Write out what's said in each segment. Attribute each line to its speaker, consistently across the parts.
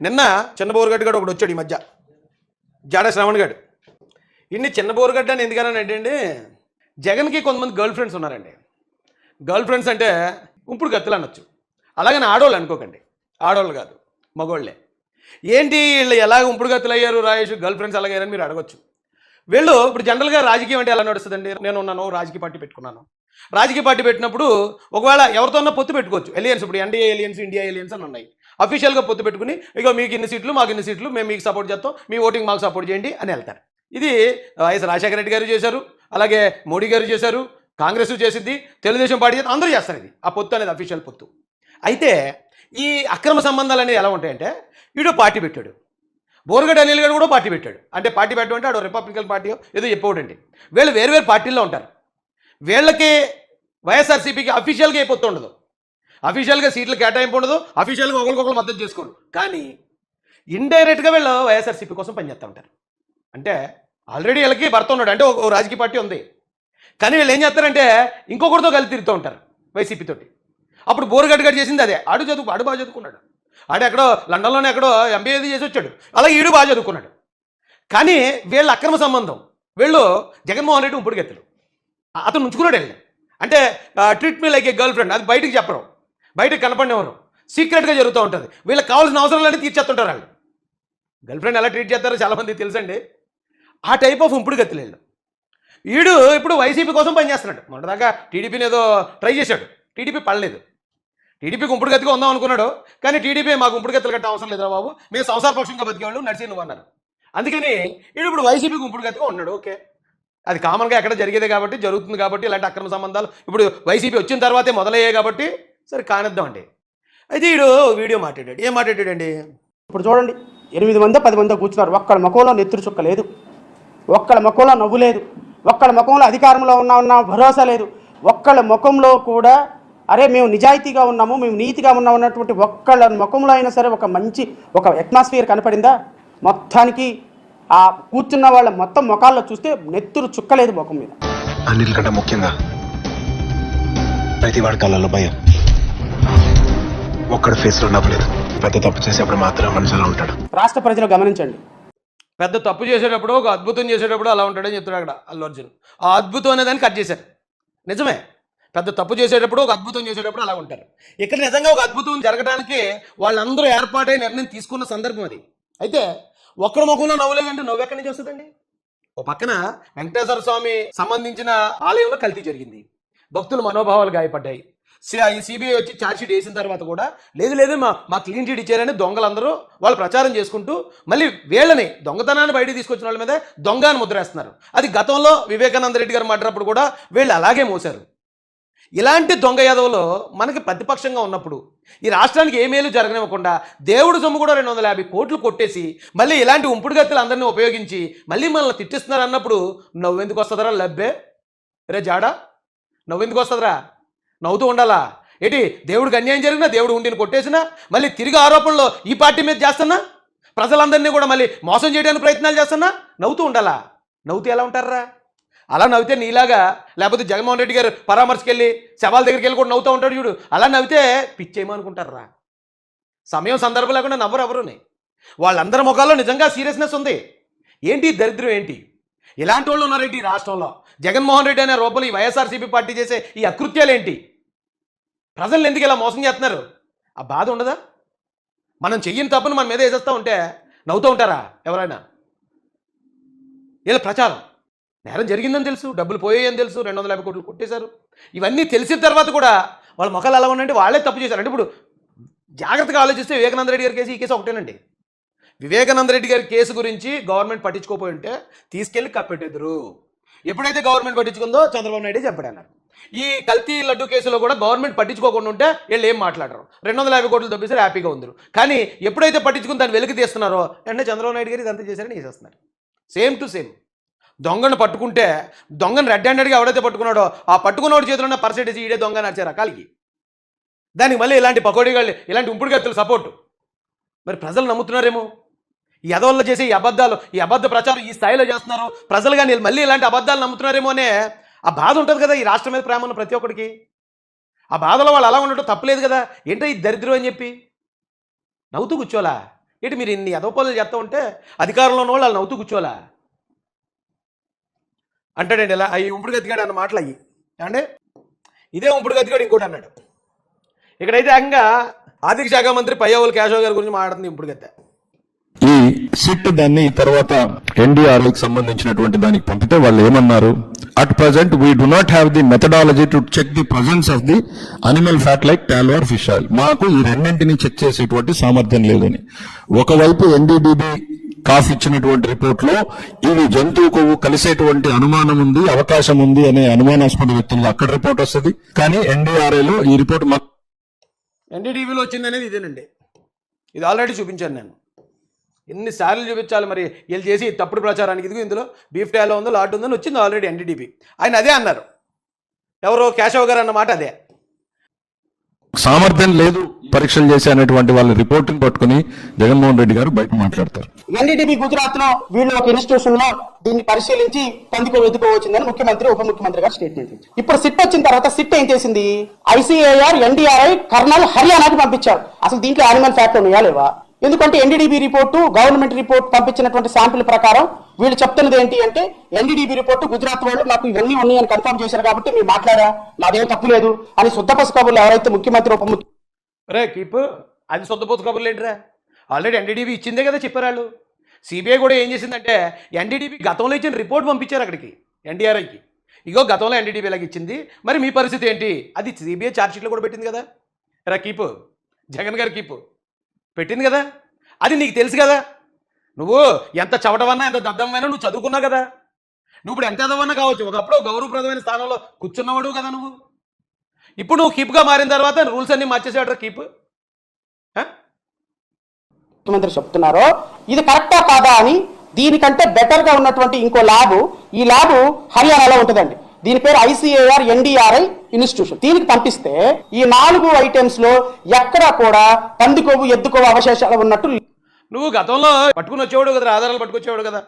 Speaker 1: నిన్న చిన్నబోరుగడ్డ గడు ఒకటి వచ్చాడు ఈ మధ్య, జాడ శ్రవణ్ గడు. ఇన్ని చిన్నబోరుగడ్డ అని ఎందుకనంటే జగన్కి కొంతమంది గర్ల్ ఫ్రెండ్స్ ఉన్నారండి. గర్ల్ ఫ్రెండ్స్ అంటే ఇప్పుడు గత్తులు అనొచ్చు, అలాగని ఆడవాళ్ళు అనుకోకండి, ఆడవాళ్ళు కాదు మగోళ్ళే. ఏంటి వీళ్ళు ఎలాగ ఉంపుడు గత్తులు అయ్యారు రాయేష్, గర్ల్ ఫ్రెండ్స్ అలాగయ్యారని మీరు అడగొచ్చు. వీళ్ళు ఇప్పుడు జనరల్గా రాజకీయం అంటే ఎలా నడుస్తుందండి, నేను ఉన్నాను రాజకీయ పార్టీ పెట్టుకున్నాను, రాజకీయ పార్టీ పెట్టినప్పుడు ఒకవేళ ఎవరితోన్నా పొత్తు పెట్టుకోవచ్చు, ఎలియన్స్, ఇప్పుడు ఎన్డీఏ ఎలియన్స్ ఇండియా ఎలియన్స్ అని ఉన్నాయి. అఫీషియల్గా పొత్తు పెట్టుకుని ఇక మీకు ఇన్ని సీట్లు మాకు ఇన్ని సీట్లు, మేము మీకు సపోర్ట్ చేస్తాం, మీ ఓటింగ్ మాకు సపోర్ట్ చేయండి అని వెళ్తారు. ఇది వైఎస్ రాజశేఖర రెడ్డి గారు చేశారు, అలాగే మోడీ గారు చేశారు, కాంగ్రెస్ చేసింది, తెలుగుదేశం పార్టీ అందరూ చేస్తారు. ఇది ఆ పొత్తు అనేది అఫీషియల్ పొత్తు. అయితే ఈ అక్రమ సంబంధాలు అనేవి ఎలా ఉంటాయంటే, వీడు పార్టీ పెట్టాడు, బోరుగడ్డ అనిల్ గారు కూడా పార్టీ పెట్టాడు. అంటే పార్టీ పెట్టమంటే ఆడు రిపబ్లికన్ పార్టీ ఏదో చెప్పాడండి. వీళ్ళు వేరు వేరు పార్టీల్లో ఉంటారు. వీళ్ళకి వైఎస్ఆర్సీపీకి అఫీషియల్గా ఏ పొత్తు ఉండదు, అఫీషియల్గా సీట్లు కేటాయింపు ఉండదు, అఫీషియల్గా ఒకరికొకరు మద్దతు చేసుకోరు. కానీ ఇండైరెక్ట్గా వీళ్ళు వైఎస్ఆర్సీపీ కోసం పనిచేస్తూ ఉంటారు. అంటే ఆల్రెడీ వీళ్ళకి భర్త ఉన్నాడు, అంటే ఒక రాజకీయ పార్టీ ఉంది, కానీ వీళ్ళు ఏం చేస్తారంటే ఇంకొకరితో కలిసి తిరుగుతూ ఉంటారు వైసీపీతోటి. అప్పుడు బోరుగడ్డ గారు చేసింది అదే. ఆడు బాగా చదువుకున్నాడు, ఆడు ఎక్కడో లండన్లోనే ఎక్కడో ఎంబీఏ చేసి వచ్చాడు, అలాగే ఈడు బాగా చదువుకున్నాడు. కానీ వీళ్ళ అక్రమ సంబంధం, వీళ్ళు జగన్మోహన్ రెడ్డి ఉంపుడు గెత్తులు, అతను ఉంచుకున్నాడు వెళ్ళి. అంటే ట్రీట్ మీ లైక్ ఏ గర్ల్ ఫ్రెండ్, అది బయటికి చెప్పరు, బయటకు కనపడినవారు, సీక్రెట్గా జరుగుతూ ఉంటుంది. వీళ్ళకి కావాల్సిన అవసరాలన్నీ తీర్చేస్తుంటారు. వాళ్ళు గర్ల్ ఫ్రెండ్ ఎలా ట్రీట్ చేస్తారో చాలామంది తెలుసండి. ఆ టైప్ ఆఫ్ ఉంపుడు గెత్తులు వీళ్ళు. వీడు ఇప్పుడు వైసీపీ కోసం పనిచేస్తున్నాడు. మొన్నదాకా టీడీపీని ఏదో ట్రై చేశాడు, టీడీపీ పడలేదు. టీడీపీకి ఉంపుడు గతిగా ఉందాం అనుకున్నాడు, కానీ టీడీపీ మాకు ఉంపుడు గతులు కట్టే అవసరం లేదురా బాబు, మేము సంసార పక్షంగా బతికేవాళ్ళు నడిచి నువ్వు అన్నారు. అందుకని వీడు ఇప్పుడు వైసీపీకి ఉంపుడు గతిగా ఉన్నాడు. ఓకే, అది కామన్గా ఎక్కడ జరిగేదే కాబట్టి, జరుగుతుంది కాబట్టి, ఇలాంటి అక్రమ సంబంధాలు ఇప్పుడు వైసీపీ వచ్చిన తర్వాతే మొదలయ్యాయి కాబట్టి సరే కానిద్దామండి. అయితే వీడు వీడియో మాట్లాడాడు. ఏం మాట్లాడాడండి
Speaker 2: ఇప్పుడు చూడండి, 8 మందో 10 మందో కూర్చున్నారు, ఒక్కళ్ళ ముఖంలో నెత్తురు చుక్క లేదు, ఒక్కళ్ళ ముఖంలో నవ్వు లేదు, ఒక్కళ్ళ ముఖంలో అధికారంలో ఉన్న భరోసా లేదు, ఒక్కళ్ళ ముఖంలో కూడా అరే మేము నిజాయితీగా ఉన్నాము, మేము నీతిగా ఉన్నాము అన్నటువంటి ఒక్కళ్ళ ముఖంలో అయినా సరే ఒక మంచి ఒక అట్మాస్ఫియర్ కనపడిందా? మొత్తానికి ఆ కూర్చున్న వాళ్ళ మొత్తం ముఖాల్లో చూస్తే నెత్తురు చుక్కలేదు ముఖం మీద.
Speaker 3: అన్నిటికంటే ముఖ్యంగా ప్రతి వాడి కళ్ళలో భయం, ఒక్కడి ఫేస్లో నవ్వలేదు. పెద్ద తప్పు చేసేప్పుడు మాత్రం మనిషిలో ఉంటాడు.
Speaker 2: రాష్ట్ర ప్రజలు గమనించండి,
Speaker 1: పెద్ద తప్పు చేసేటప్పుడు, ఒక అద్భుతం చేసేటప్పుడు అలా ఉంటాడని చెప్తున్నాడు అక్కడ అల్లు అర్జున్. ఆ అద్భుతం అనేదాన్ని కట్ చేశారు. నిజమే, పెద్ద తప్పు చేసేటప్పుడు, ఒక అద్భుతం చేసేటప్పుడు అలా ఉంటారు. ఇక్కడ నిజంగా ఒక అద్భుతం జరగడానికి వాళ్ళందరూ ఏర్పాటై నిర్ణయం తీసుకున్న సందర్భం అది. అయితే ఒక్కడి ముఖంలో నవ్వులేదంటే నవ్వు ఎక్కడి నుంచి వస్తుందండి? ఓ పక్కన వెంకటేశ్వర స్వామి సంబంధించిన ఆలయంలో కల్తీ జరిగింది, భక్తుల మనోభావాలు గాయపడ్డాయి. సిబిఐ వచ్చి ఛార్జ్షీట్ వేసిన తర్వాత కూడా లేదు మా క్లీన్ చీట్ ఇచ్చారని దొంగలందరూ వాళ్ళు ప్రచారం చేసుకుంటూ మళ్ళీ వీళ్ళని దొంగతనాన్ని బయటికి తీసుకొచ్చిన వాళ్ళ మీద దొంగ అని ముద్రేస్తున్నారు. అది గతంలో వివేకానంద రెడ్డి గారు మాట్లాడినప్పుడు కూడా వీళ్ళు అలాగే మోసారు. ఇలాంటి దొంగ యాదవులు మనకి ప్రతిపక్షంగా ఉన్నప్పుడు ఈ రాష్ట్రానికి ఏ మేలు జరగనివ్వకుండా దేవుడు సొమ్ము కూడా 250 కోట్లు కొట్టేసి మళ్ళీ ఇలాంటి ఉంపుడు గత్తులు అందరినీ ఉపయోగించి మళ్ళీ మనల్ని తిట్టిస్తున్నారు అన్నప్పుడు నవ్వెందుకు వస్తుందరా? లబ్బే రే జాడా, నవ్వెందుకు వస్తుందిరా? నవ్వుతూ ఉండాలా ఏంటి? దేవుడికి అన్యాయం జరిగినా, దేవుడు ఉండిని కొట్టేసినా, మళ్ళీ తిరిగి ఆరోపణలు ఈ పార్టీ మీద చేస్తున్నా, ప్రజలందరినీ కూడా మళ్ళీ మోసం చేయడానికి ప్రయత్నాలు చేస్తున్నా నవ్వుతూ ఉండాలా? నవ్వుతూ ఎలా ఉంటారా? అలా నవ్వితే నీలాగా, లేకపోతే జగన్మోహన్ రెడ్డి గారు పరామర్శకి వెళ్ళి శవాల దగ్గరికి వెళ్ళి కూడా నవ్వుతూ ఉంటాడు చూడు, అలా నవ్వితే పిచ్చేయమనుకుంటారా? సమయం సందర్భం లేకుండా నవ్వరు ఎవరుని. వాళ్ళందరి ముఖాల్లో నిజంగా సీరియస్నెస్ ఉంది. ఏంటి దరిద్రం ఏంటి? ఇలాంటి వాళ్ళు ఉన్నారేంటి ఈ రాష్ట్రంలో? జగన్మోహన్ రెడ్డి అనే రూపంలో ఈ వైఎస్ఆర్సీపీ పార్టీ చేసే ఈ అకృత్యాలు ఏంటి? ప్రజలు ఎందుకు ఇలా మోసం చేస్తున్నారు? ఆ బాధ ఉండదా? మనం చెయ్యని తప్పును మన మీద వేసేస్తూ ఉంటే నవ్వుతూ ఉంటారా ఎవరైనా? ఇలా ప్రచారం నేరం జరిగిందని తెలుసు, డబ్బులు పోయాయని తెలుసు, 250 కోట్లు కొట్టేశారు. ఇవన్నీ తెలిసిన తర్వాత కూడా వాళ్ళ ముఖాలు ఎలా ఉన్నాయంటే వాళ్ళే తప్పు చేశారు. అంటే ఇప్పుడు జాగ్రత్తగా ఆలోచిస్తే వివేకానంద రెడ్డి గారి కేసు ఈ కేసు ఒకటేనండి. వివేకానంద రెడ్డి గారి కేసు గురించి గవర్నమెంట్ పట్టించుకోపోయి ఉంటే తీసుకెళ్లి కప్పెట్టేద్దరు. ఎప్పుడైతే గవర్నమెంట్ పట్టించుకుందో చంద్రబాబు నాయుడు చెప్పాడన్నారు. ఈ కల్తీ లడ్డు కేసులో కూడా గవర్నమెంట్ పట్టించుకోకుండా ఉంటే వీళ్ళు ఏం మాట్లాడరు, 250 కోట్లు తప్పిస్తారు, హ్యాపీగా ఉందరు. కానీ ఎప్పుడైతే పట్టించుకుని దాన్ని వెలికి తీస్తున్నారో వెంటనే చంద్రబాబు నాయుడు గారు ఇదంతా చేశారని వేసేస్తున్నారు. Same to same. దొంగను పట్టుకుంటే దొంగను రెడ్ హ్యాండెడ్గా ఎవడైతే పట్టుకున్నాడో ఆ పట్టుకున్నవాడి చేతిలో ఉన్న పర్సెంటేజ్ ఈడే దొంగ నడిచారు రకాలకి. దానికి మళ్ళీ ఇలాంటి పకోడీగాళ్ళు, ఇలాంటి ఉంపుడు గత్తులు సపోర్టు. మరి ప్రజలు నమ్ముతున్నారేమో ఈ ఎదవల్లో చేసే ఈ అబద్ధాలు, ఈ అబద్ధ ప్రచారం ఈ స్థాయిలో చేస్తున్నారు. ప్రజలు కానీ మళ్ళీ ఇలాంటి అబద్ధాలు నమ్ముతున్నారేమో అనే ఆ బాధ ఉంటుంది కదా ఈ రాష్ట్రం మీద ప్రేమ ఉన్న ప్రతి ఒక్కడికి. ఆ బాధలో వాళ్ళు అలా ఉండటం తప్పలేదు కదా. ఏంటో ఈ దరిద్రం అని చెప్పి నవ్వుతూ కూర్చోలా? ఏంటి మీరు ఇన్ని అదోపాలు చేస్తూ ఉంటే అధికారంలో ఉన్న వాళ్ళు నవ్వుతూ కూర్చోవాలా అంటాడండి ఇలా అవి ఉంపుడు గతిగాడు అన్న మాటలు అయ్యి అంటే ఇదే ఉంపుడు గతిగాడు ఇంకోటి అన్నాడు. ఇక్కడైతే ఏకంగా ఆర్థిక శాఖ మంత్రి పయ్యవుల కేశవ్ గారి గురించి మాట్లాడుతుంది ఇప్పుడు గత
Speaker 4: ఈ సిట్ దాన్ని తర్వాత ఎన్డీఆర్ఐకి సంబంధించినటువంటి దానికి పంపితే వాళ్ళు ఏమన్నారు, at present we do not have the methodology to check the presence of the animal fat like tallow or fish oil. మాకు ఈ రెండింటిని చెక్ చేసేటువంటి సామర్థ్యం లేదని. ఒకవైపు ఎన్డీడీబీ కాఫ్ ఇచ్చినటువంటి రిపోర్ట్ లో ఇవి జంతువు కొవ్వు కలిసేటువంటి అనుమానం ఉంది, అవకాశం ఉంది అనే అనుమానాస్పద వ్యక్తులు అక్కడ రిపోర్ట్ వస్తుంది. కానీ ఎన్డీఆర్ఐలో ఈ రిపోర్ట్
Speaker 1: ఎన్డీటీవీలో వచ్చింది అనేది ఇదేనండి. ఇది ఆల్రెడీ చూపించాను నేను. ఎన్నిసార్లు చూపించాలి మరి వీళ్ళు చేసి తప్పుడు ప్రచారానికి. ఇదిగో ఇందులో బీఫ్ టాలో ఉందో లాట్ ఉందని వచ్చింది ఆల్రెడీ ఎన్డీటీవీ. ఆయన అదే అన్నారు, ఎవరో కేశవ్ గారు అన్నమాట అదే.
Speaker 4: సామర్థ్యం లేదు పరీక్షలు చేసే అనేటువంటి వాళ్ళ రిపోర్ట్ని పట్టుకుని జగన్మోహన్ రెడ్డి గారు బయట మాట్లాడతారు.
Speaker 2: ఎన్డీటీబీ గుజరాత్ లో వీళ్ళు ఒక ఇన్స్టిట్యూషన్ లో దీన్ని పరిశీలించి పందికో వెతుకోవచ్చిందని ముఖ్యమంత్రి ఉప ముఖ్యమంత్రి గారు స్టేట్మెంట్ ఇచ్చారు. ఇప్పుడు సిట్ వచ్చిన తర్వాత సిట్ ఏం చేసింది, ఐసీఏఆర్ ఎన్డీఆర్ఐ కర్నల్ హర్యానాకి పంపించారు. అసలు దీంట్లో యానిమల్ ఫ్యాక్ట్ ఉన్నాయా లేవా? ఎందుకంటే ఎన్డీడీబీ రిపోర్టు గవర్నమెంట్ రిపోర్ట్ పంపించినటువంటి శాంపిల్ ప్రకారం వీళ్ళు చెప్తున్నది ఏంటి అంటే ఎన్డీడీబీ రిపోర్టు గుజరాత్ వాళ్ళు నాకు ఇవన్నీ ఉన్నాయని కన్ఫర్మ్ చేశారు కాబట్టి మీరు మాట్లాడా, నాదేం తప్పు లేదు అని శుద్ధపసు కబుర్లు ఎవరైతే ముఖ్యమంత్రి ఉప
Speaker 1: రే కీప్ అది సొంతపోతు కబుర్లు ఏంటిరా, ఆల్రెడీ ఎన్డీడీబీ ఇచ్చిందే కదా చెప్పారు వాళ్ళు. సిబిఐ కూడా ఏం చేసిందంటే ఎన్డీడీబీ గతంలో ఇచ్చిన రిపోర్ట్ పంపించారు అక్కడికి ఎన్డీఆర్ఐకి. ఇగో గతంలో ఎన్డీడీబీ లాగా ఇచ్చింది, మరి మీ పరిస్థితి ఏంటి, అది సిబిఐ ఛార్జ్షీట్లో కూడా పెట్టింది కదా. రా కీపు జగన్ గారు కీపు పెట్టింది కదా, అది నీకు తెలుసు కదా. నువ్వు ఎంత చవటవన్నా ఎంత దద్దమైనా నువ్వు చదువుకున్నావు కదా. నువ్వు ఇప్పుడు ఎంత ఎదవన్నా కావచ్చు, ఒకప్పుడు గౌరవప్రదమైన స్థానంలో కూర్చున్నవాడు కదా నువ్వు. ఇప్పుడు నువ్వు కీప్గా మారిన తర్వాత రూల్స్ అన్ని మార్చేసాడు కీప్.
Speaker 2: ముఖ్యమంత్రి చెప్తున్నారో ఇది కరెక్టా కాదా అని దీనికంటే బెటర్ గా ఉన్నటువంటి ఇంకో ల్యాబ్, ఈ ల్యాబ్ హర్యానాలో ఉంటుందండి. దీని పేరు ఐసీఏఆర్ ఎన్డీఆర్ఐ ఇన్స్టిట్యూషన్. దీనికి పంపిస్తే ఈ 4 ఐటమ్స్ లో ఎక్కడా కూడా పందికొవ్వు ఎద్దుకొవ్వు అవశేషాలు ఉన్నట్టు.
Speaker 1: నువ్వు గతంలో పట్టుకుని వచ్చేవాడు కదా, ఆధారాలు పట్టుకొచ్చేవాడు కదా,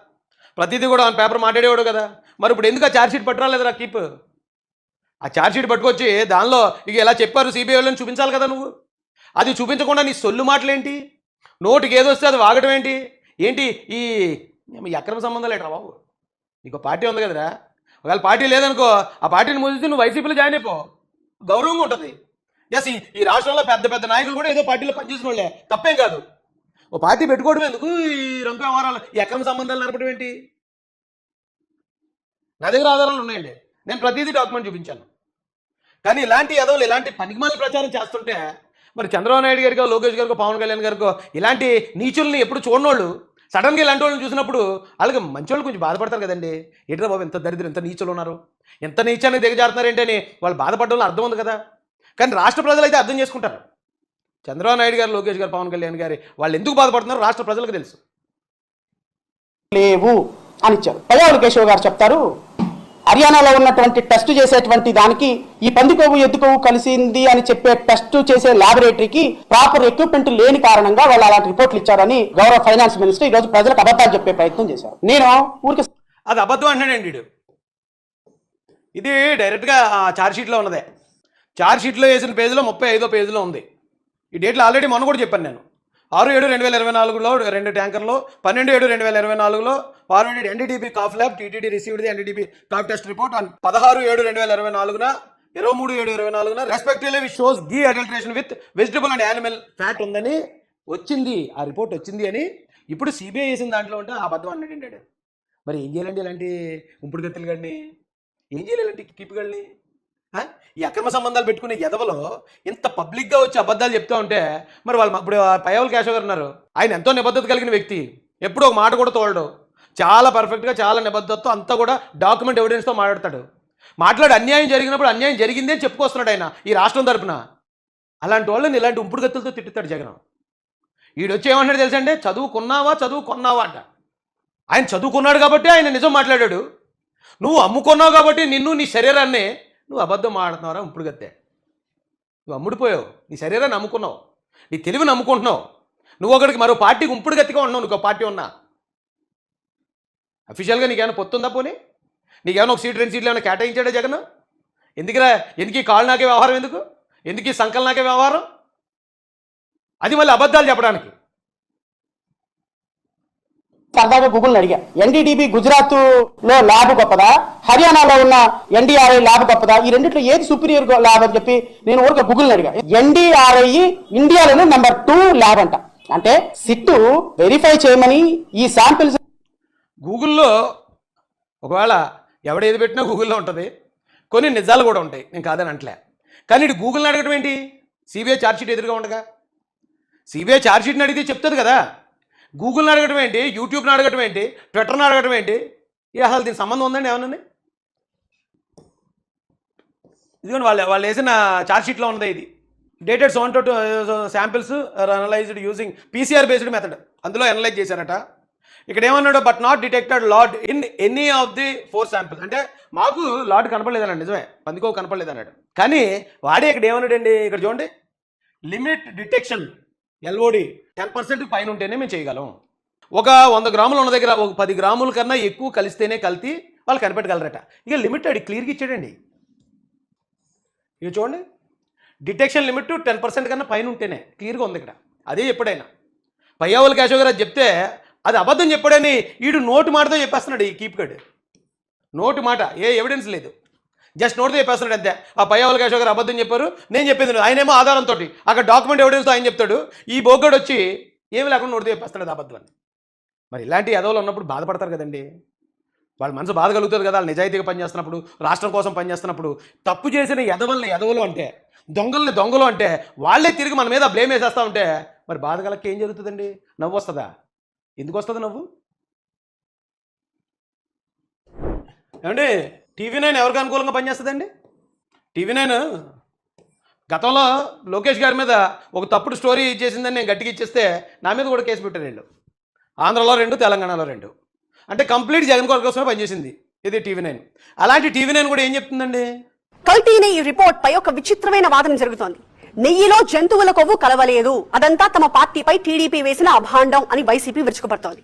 Speaker 1: ప్రతిదీ కూడా ఆన్ పేపర్ మాట్లాడేవాడు కదా. మరి ఇప్పుడు ఎందుకు ఆ ఛార్జ్షీట్ పట్టురాలేదురా కీప్? ఆ ఛార్జ్షీట్ పట్టుకొచ్చి దానిలో ఇక ఎలా చెప్పారు సిబిఐ వాళ్ళని చూపించాలి కదా నువ్వు. అది చూపించకుండా నీ సొల్లు మాటలేంటి, నోటికి ఏదొస్తే అది వాగటం ఏంటి ఏంటి ఈ అక్రమ సంబంధాలు ఏంట్రా బాబు. నీకు పార్టీ ఉంది కదరా, ఒకవేళ పార్టీ లేదనుకో ఆ పార్టీని ముగిస్తే నువ్వు వైసీపీలో జాయిన్ అయిపో, గౌరవంగా ఉంటుంది. ఎస్ ఈ రాష్ట్రంలో పెద్ద పెద్ద నాయకులు కూడా ఏదో పార్టీలో పనిచేసిన వాళ్ళే, తప్పేం కాదు. ఓ పార్టీ పెట్టుకోవడం ఎందుకు, ఈ రంగు వ్యవహారాలు ఈ అక్రమ సంబంధాలు నడపడం ఏంటి? నా దగ్గర ఆధారాలు ఉన్నాయండి, నేను ప్రతిదీ డాక్యుమెంట్ చూపించాను. కానీ ఇలాంటి ఎదవలు ఇలాంటి పనికిమాల ప్రచారం చేస్తుంటే మరి చంద్రబాబు నాయుడు గారికో లోకేష్ గారికో పవన్ కళ్యాణ్ గారికో ఇలాంటి నీచుల్ని ఎప్పుడు చూడనోళ్ళు సడన్గా ఇలాంటి వాళ్ళని చూసినప్పుడు వాళ్ళకి మంచి వాళ్ళు కొంచెం బాధపడతారు కదండి. ఏంట్రా బాబు ఎంత దరిద్రం, ఎంత నీచులు ఉన్నారు, ఎంత నీచాన్ని దిగజారుతున్నారు ఏంటి అని వాళ్ళు బాధపడడం అర్థం ఉంది కదా. కానీ రాష్ట్ర ప్రజలు అయితే అర్థం చేసుకుంటారు. చంద్రబాబు నాయుడు గారు లోకేష్ గారు పవన్ కళ్యాణ్ గారి వాళ్ళు ఎందుకు బాధపడుతున్నారో రాష్ట్ర ప్రజలకు తెలుసు.
Speaker 2: లేవు అని ఇచ్చారు. పయ్యావుల కేశవ్ గారు చెప్తారు, హర్యానాలో ఉన్నటువంటి టెస్ట్ చేసేటువంటి దానికి ఈ పందికొవ్వు ఎద్దుకొవ్వు కలిసింది అని చెప్పే టెస్ట్ చేసే ల్యాబొరేటరీకి ప్రాపర్ ఎక్విప్మెంట్ లేని కారణంగా వాళ్ళు అలాంటి రిపోర్ట్లు ఇచ్చారని గౌరవ ఫైనాన్స్ మినిస్టర్ ఈ రోజు ప్రజలకు అబద్ధాలు చెప్పే ప్రయత్నం చేశారు. నేను ఊరికి
Speaker 1: అది అబద్ధం అంటాడండి వీడు. ఇది డైరెక్ట్గా ఛార్జ్షీట్లో ఉన్నదే. ఛార్జ్షీట్లో వేసిన పేజీలో 35వ పేజీలో ఉంది. ఈ డేట్లో ఆల్రెడీ మొన్న కూడా చెప్పాను నేను. 6/7/2024లో 2 ట్యాంకర్లో, 12/7/2024లో forwarded NDTP calf lab TTD received the NDTP calf test report on 16/7/2024న 23/7/2024న respectively which shows ghee adulteration with vegetable and animal fat ఉందని వచ్చింది, ఆ రిపోర్ట్ వచ్చింది అని ఇప్పుడు సిబిఐ వేసిన దాంట్లో ఉంటే ఆ అబద్ధం అన్నాడు. మరి ఏం చేయాలండి ఇలాంటి ఉంపుడు గత్తులు గడిని, ఏం చేయాలి ఇలాంటి కిప్పిగల్ని? ఈ అక్రమ సంబంధాలు పెట్టుకునే ఎదవలో ఇంత పబ్లిక్గా వచ్చి అబద్ధాలు చెప్తూ ఉంటే మరి వాళ్ళు ఇప్పుడు పయ్యావుల కేశవ్ గారు ఉన్నారు, ఆయన ఎంతో నిబద్ధత కలిగిన వ్యక్తి, ఎప్పుడూ ఒక మాట కూడా తోలడు, చాలా పర్ఫెక్ట్గా చాలా నిబద్ధతతో అంతా కూడా డాక్యుమెంట్ ఎవిడెన్స్తో మాట్లాడతాడు. మాట్లాడి అన్యాయం జరిగినప్పుడు అన్యాయం జరిగిందే చెప్పుకొస్తున్నాడు ఆయన ఈ రాష్ట్రం తరపున. అలాంటి వాళ్ళని ఇలాంటి ఉంపుడు గత్తులతో తిట్టుతాడు జగన్. ఈడొచ్చి ఏమంటాడు తెలుసంటే, చదువుకున్నావా అంట. ఆయన చదువుకున్నాడు కాబట్టి ఆయన నిజం మాట్లాడాడు. నువ్వు అమ్ముకున్నావు కాబట్టి నిన్ను నీ శరీరాన్ని నువ్వు అబద్ధం మాట్లాడుతున్నావురా ఉంపుడు గత్తే. నువ్వు అమ్ముడిపోయావు, నీ శరీరాన్ని నమ్ముకున్నావు, నీ తెలివి నమ్ముకుంటున్నావు. నువ్వు ఒకడికి మరో పార్టీకి ఉంపుడు గత్తిగా ఉన్నావు. నీకు పార్టీ ఉన్నా అఫీషియల్గా నీకేమైనా పొత్తుందా? పోనీ నీకేమైనా ఒక సీట్ 2 సీట్లు ఏమైనా కేటాయించాడా జగన్? ఎందుకు ఈ కాళ్ళు నాకే వ్యవహారం, ఎందుకు ఈ సంకల్ నాకే వ్యవహారం? అది మళ్ళీ అబద్ధాలు చెప్పడానికి.
Speaker 2: సరదాగా గూగుల్ని అడిగా, ఎన్డీడీబీ గుజరాత్ లో ల్యాబ్ గొప్పదా, హర్యానాలో ఉన్న ఎన్డీఆర్ఐ ల్యాబ్ గొప్పదా, ఈ రెండిట్లో ఏది సుపీరియర్ ల్యాబ్ అని చెప్పి నేను ఊరికే గూగుల్ని అడిగా. ఎన్డీఆర్ఐ ఇండియాలోనే నెంబర్ 2 ల్యాబ్ అంట. అంటే సిట్ వెరిఫై చేయమని ఈ శాంపిల్స్
Speaker 1: గూగుల్లో ఒకవేళ ఎవడేది పెట్టినా గూగుల్లో ఉంటుంది, కొన్ని నిజాలు కూడా ఉంటాయి, నేను కాదని అంటలే. కానీ ఇటు గూగుల్ని అడగడం ఏంటి? సిబిఐ ఛార్జ్షీట్ ఎదురుగా ఉండగా సిబిఐ ఛార్జ్షీట్ని అడిగితే చెప్తుంది కదా. గూగుల్ని అడగడం ఏంటి, యూట్యూబ్ని అడగడం ఏంటి, ట్విట్టర్ని అడగడం ఏంటి? అసలు దీనికి సంబంధం ఉందండి ఏమన్నా? ఇదిగోండి వాళ్ళు వేసిన ఛార్జ్షీట్లో ఉన్నది ఇది. Dated 72 samples analysed using PCR based method. అందులో అనలైజ్ చేశారట. ఇక్కడ ఏమన్నాడు, but not detected lot in any of the 4 samples. అంటే మాకు లాట్ కనపడలేదన్నాడు, నిజమే, పందికో కనపడలేదన్నాడు. కానీ వాడే ఇక్కడ ఏమన్నాడండి, ఇక్కడ చూడండి, లిమిట్ డిటెక్షన్ ఎల్ఓడి 10% పైన ఉంటేనే మేము చేయగలం. ఒక 100 గ్రాములు ఉన్న దగ్గర ఒక 10 గ్రాముల కన్నా ఎక్కువ కలిస్తేనే కలిపి వాళ్ళు కనిపెట్టగలరట. ఇక లిమిట్ అడి క్లియర్గా ఇచ్చాడండి. ఇక చూడండి, డిటెక్షన్ లిమిట్ 10% కన్నా పైన ఉంటేనే క్లియర్గా ఉంది ఇక్కడ. అదే ఎప్పుడైనా పయ్యావుల కేశవ్ గారు అది చెప్తే అది అబద్ధం చెప్పాడని వీడు నోటు మాటతో చెప్పేస్తున్నాడు. ఈ కీప్ గడ్ నోటు మాట, ఏ ఎవిడెన్స్ లేదు, జస్ట్ నోట్తో చెప్పేస్తున్నాడు అంతే. ఆ పయ్యావుల కేశవ్ గారు అబద్ధం చెప్పారు, నేను చెప్పింది ఆయనేమో ఆధారంతో అక్కడ డాక్యుమెంట్ ఎవిడెన్స్తో ఆయన చెప్తాడు. ఈ బోగ్గడు వచ్చి ఏమి లేకుండా నోటితో చెప్పేస్తున్నాడు అబద్ధం అని. మరి ఇలాంటి ఎదవలు ఉన్నప్పుడు బాధపడతారు కదండి. వాళ్ళ మనసు బాధ కలుగుతుంది కదా, వాళ్ళు నిజాయితీగా పనిచేస్తున్నప్పుడు, రాష్ట్రం కోసం పనిచేస్తున్నప్పుడు. తప్పు చేసిన ఎదవలు అంటే, దొంగల్ని దొంగలు అంటే వాళ్ళే తిరిగి మన మీద బ్లేమ్ వేసేస్తూ ఉంటే మరి బాధ కలకి ఏం జరుగుతుందండి? నవ్వు వస్తుందా? ఎందుకు వస్తుంది నవ్వు? ఏమండి, టీవీ9 ఎవరికి అనుకూలంగా పనిచేస్తుందండి? టీవీ9 గతంలో లోకేష్ గారి మీద ఒక తప్పుడు స్టోరీ చేసిందని నేను గట్టిగా ఇచ్చేస్తే నా మీద కూడా కేసు పెట్టారు వీళ్ళు. ఆంధ్రలో 2, తెలంగాణలో 2. అంటే కంప్లీట్ జగన్ గారి కోసమే పనిచేసింది ఇది టీవీ9. అలాంటి టీవీ9 కూడా ఏం చెప్తుందండి?
Speaker 5: కల్తీ నెయ్యి రిపోర్ట్ పై ఒక విచిత్రమైన వాదన జరుగుతోంది. నెయ్యిలో జంతువుల కొవ్వు కలవలేదు, అదంతా తమ పార్టీపై టీడీపీ వేసిన అభాండం అని వైసీపీ విరుచుకుపడుతోంది.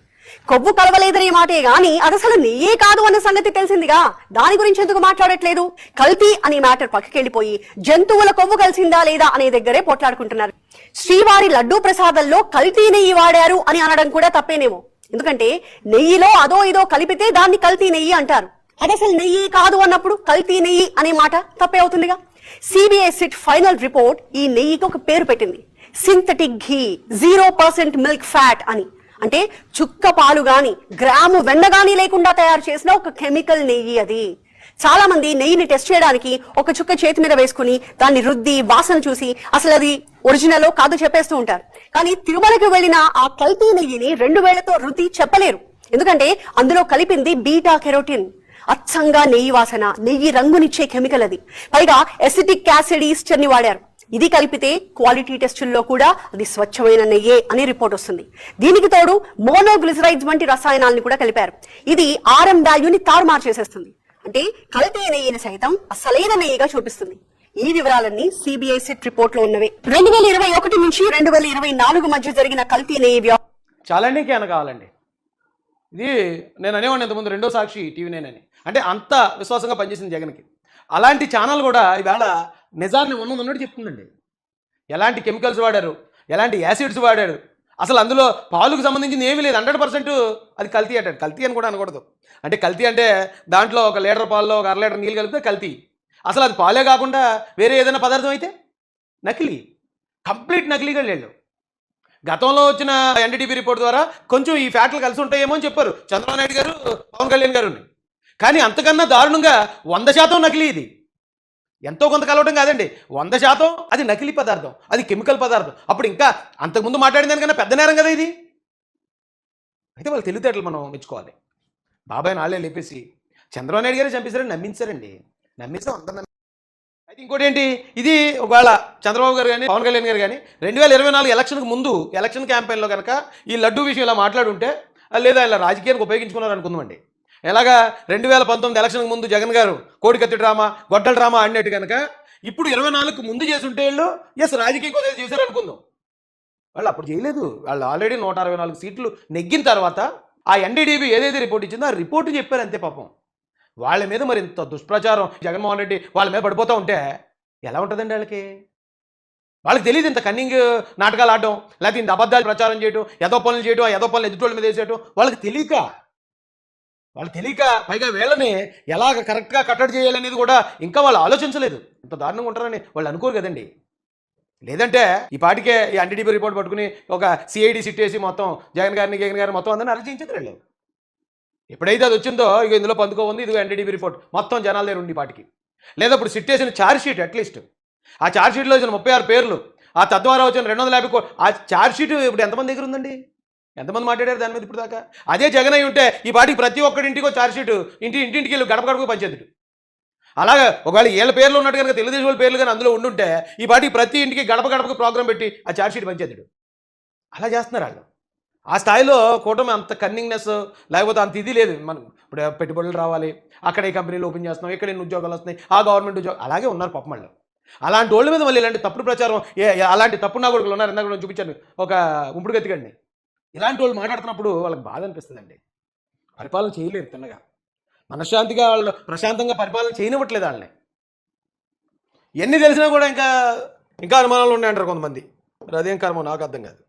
Speaker 5: కొవ్వు కలవలేదనే మాటే గాని అది అసలు నెయ్యే కాదు అన్న సంగతి తెలిసిందిగా, దాని గురించి ఎందుకు మాట్లాడట్లేదు? కల్తీ అనే మ్యాటర్ పక్కకెళ్లిపోయి జంతువుల కొవ్వు కలిసిందా లేదా అనే దగ్గరే పోట్లాడుకుంటున్నారు. శ్రీవారి లడ్డూ ప్రసాదంలో కల్తీ నెయ్యి వాడారు అని అనడం కూడా తప్పేనేమో. ఎందుకంటే నెయ్యిలో అదో ఇదో కలిపితే దాన్ని కల్తీ నెయ్యి అంటారు. అది అసలు నెయ్యి కాదు అన్నప్పుడు కల్తీ నెయ్యి అనే మాట తప్పే అవుతుందిగా. సిబిఐ సిట్ ఫైనల్ రిపోర్ట్ ఈ నెయ్యికి ఒక పేరు పెట్టింది, సింథటిక్ ఘీ 0% మిల్క్ ఫ్యాట్ అని. అంటే చుక్క పాలు గాని గ్రాము వెన్న గాని లేకుండా తయారు చేసిన ఒక కెమికల్ నెయ్యి అది. చాలా మంది నెయ్యిని టెస్ట్ చేయడానికి ఒక చుక్క చేతి మీద వేసుకుని దాన్ని రుద్ది వాసన చూసి అసలు అది ఒరిజినల్ కాదు చెప్పేస్తూ ఉంటారు. కానీ తిరుమలకి వెళ్లిన ఆ కల్తీ నెయ్యిని 2 వేళ్లతో రుద్ది చెప్పలేరు. ఎందుకంటే అందులో కలిపింది బీటా కెరోటిన్. అచ్చంగా నెయ్యి వాసన, నెయ్యి రంగునిచ్చే కెమికల్ అది. పైగా ఎసిటిక్ యాసిడ్ ఈస్టర్ ని వాడారు. ఇది కలిపితే క్వాలిటీ టెస్టుల్లో కూడా అది స్వచ్ఛమైన నెయ్యే అనే రిపోర్ట్ వస్తుంది. దీనికి తోడు మోనోగ్లిసరైడ్స్ వంటి రసాయనాలను కూడా కలిపారు. ఇది ఆర్ఎం వాల్యూని తారుమారు చేసేస్తుంది. అంటే కల్తీ నెయ్యిని సైతం అసలైన నెయ్యిగా చూపిస్తుంది. ఈ వివరాలన్నీ సిబిఐ సిట్ రిపోర్ట్ లో ఉన్నవే. 2021 నుంచి 2024 మధ్య జరిగిన కల్తీ నెయ్యి
Speaker 1: చాలండి, ఇంకేమైనా కావాలండి? ఇది నేను అనేవాడిని ఇంతకుముందు, 2వ సాక్షి టీవీ9 అని. అంటే అంత విశ్వాసంగా పనిచేసింది జగన్కి. అలాంటి ఛానల్ కూడా ఈవేళ నిజాన్ని ఉన్నట్టు చెప్తుందండి. ఎలాంటి కెమికల్స్ వాడారు, ఎలాంటి యాసిడ్స్ వాడారు, అసలు అందులో పాలుకు సంబంధించింది ఏమీ లేదు. 100% అది కల్తీ అంటాడు. కల్తీ అని కూడా అనకూడదు. అంటే కల్తీ అంటే దాంట్లో 1 లీటర్ పాల్లో 1/2 లీటర్ నీళ్ళు కలిపితే కల్తీ. అసలు అది పాలే కాకుండా వేరే ఏదైనా పదార్థం అయితే నకిలీ, కంప్లీట్ నకిలీగా లేడు. గతంలో వచ్చిన ఎన్డీటీవీ రిపోర్ట్ ద్వారా కొంచెం ఈ ఫ్యాక్ట్లు కలిసి ఉంటాయేమో అని చెప్పారు చంద్రబాబు నాయుడు గారు, పవన్ కళ్యాణ్ గారు. కానీ అంతకన్నా దారుణంగా 100% నకిలీ. ఇది ఎంతో కొంత కలవటం కాదండి, 100% అది నకిలీ పదార్థం, అది కెమికల్ పదార్థం. అప్పుడు ఇంకా అంతకుముందు మాట్లాడిన దానికన్నా పెద్ద నేరం కదా ఇది. అయితే వాళ్ళు తెలివితేటలు మనం మెచ్చుకోవాలి. బాబాయ్ నాళ్ళే లేపేసి చంద్రబాబు నాయుడు గారు చంపేశారని నమ్మించారండి. నమ్మించాం అందరం. అయితే ఇంకోటి ఏంటి, ఇది ఒకవేళ చంద్రబాబు గారు కానీ పవన్ కళ్యాణ్ గారు కానీ 2024 ఎలక్షన్కి ముందు ఎలక్షన్ క్యాంపెయిన్లో కనుక ఈ లడ్డూ విషయం ఇలా మాట్లాడుంటే, లేదా ఇలా రాజకీయానికి ఉపయోగించుకున్నారు అనుకుందామండి. ఎలాగా 2019 ఎలక్షన్కి ముందు జగన్ గారు కోడికత్తి డ్రామా, గొడ్డల డ్రామా ఆడినట్టు కనుక ఇప్పుడు 24కు ముందు చేసుంటే వీళ్ళు రాజకీయం కోసం చేశారు అనుకుందాం. వాళ్ళు అప్పుడు చేయలేదు. వాళ్ళు ఆల్రెడీ 164 సీట్లు నెగ్గిన తర్వాత ఆ ఎన్డీడీబీ ఏదైతే రిపోర్ట్ ఇచ్చిందో ఆ రిపోర్టు చెప్పారు అంతే. పాపం వాళ్ళ మీద మరి ఇంత దుష్ప్రచారం జగన్మోహన్ రెడ్డి వాళ్ళ మీద పడిపోతూ ఉంటే ఎలా ఉంటుందండి వాళ్ళకి? వాళ్ళకి తెలియదు ఇంత కన్నింగ్ నాటకాలు ఆడడం, లేకపోతే ఇంత అబద్ధాలు ప్రచారం చేయడం, ఏదో పనులు చేయడం, ఆ ఏదో పనులు ఎదుటోళ్ళ మీద వేసేయడం, వాళ్ళకి తెలియక పైగా వీళ్ళని ఎలాగ కరెక్ట్గా కట్టడి చేయాలనేది కూడా ఇంకా వాళ్ళు ఆలోచించలేదు. ఇంత దారుణంగా ఉంటారని వాళ్ళు అనుకోరు కదండి. లేదంటే ఈ పాటికే ఈ ఎన్డీటీవీ రిపోర్ట్ పట్టుకుని ఒక సిఐడి సిట్ వేసి మొత్తం జగన్ గారిని మొత్తం అందరిని అరెస్ట్ చేయించేది వీళ్ళు. ఎప్పుడైతే అది వచ్చిందో ఇక ఇందులో పందుకో ఉంది, ఇదిగో ఎన్డీటీవీ రిపోర్ట్ మొత్తం జనాల దగ్గర ఉండి పాటికి. లేదా ఇప్పుడు సిట్ వేసిన ఛార్జ్ షీట్ అట్లీస్ట్ ఆ ఛార్జ్ షీట్లో వచ్చిన 36 పేర్లు, ఆ తద్వారా వచ్చిన 250 కోట్లు, ఆ ఛార్జ్ షీట్ ఇప్పుడు ఎంతమంది దగ్గర ఉందండి? ఎంతమంది మాట్లాడారు దాని మీద ఇప్పుడు దాకా? అదే జగన్ అయి ఉంటే ఈ పాటికి ప్రతి ఒక్కడింటికో ఛార్జ్ షీట్ ఇంటింటికి వెళ్ళి గడపకు పంచేది. అలాగే ఒకవేళ వీళ్ళ పేర్లు ఉన్నట్టు కనుక తెలుగుదేశం వాళ్ళ పేర్లు కానీ అందులో ఉండుంటే ఈ పాటికి ప్రతి ఇంటికి గడపకు ప్రోగ్రాం పెట్టి ఆ ఛార్జ్ షీట్ పంచేది. అలా చేస్తున్నారు వాళ్ళు. ఆ స్థాయిలో కూటమి అంత కన్నింగ్నెస్ లేకపోతే అంత ఇది లేదు. మనం ఇప్పుడు పెట్టుబడులు రావాలి, అక్కడ ఈ కంపెనీలు ఓపెన్ చేస్తున్నాం, ఇక్కడ ఎన్ని ఉద్యోగాలు వస్తున్నాయి, ఆ గవర్నమెంట్ ఉద్యోగం అలాగే ఉన్నారు పాపం వాళ్ళు. అలాంటి వాళ్ళ మీద మళ్ళీ ఇలాంటి తప్పుడు ప్రచారం, అలాంటి తప్పుడు నా కొడుకులు ఉన్నారు. ఇందాక నేను చూపించాను ఒక ఉంపుడు గతికండి. ఇలాంటి వాళ్ళు మాట్లాడుతున్నప్పుడు వాళ్ళకి బాధ అనిపిస్తుందండి. పరిపాలన చేయలేరు తిన్నగా, మనశ్శాంతిగా వాళ్ళు ప్రశాంతంగా పరిపాలన చేయనివ్వట్లేదు వాళ్ళని. ఎన్ని తెలిసినా కూడా ఇంకా అనుమానాలు ఉన్నాయంటారు కొంతమంది. మరి అదేం కర్మ నాకు అర్థం కాదు.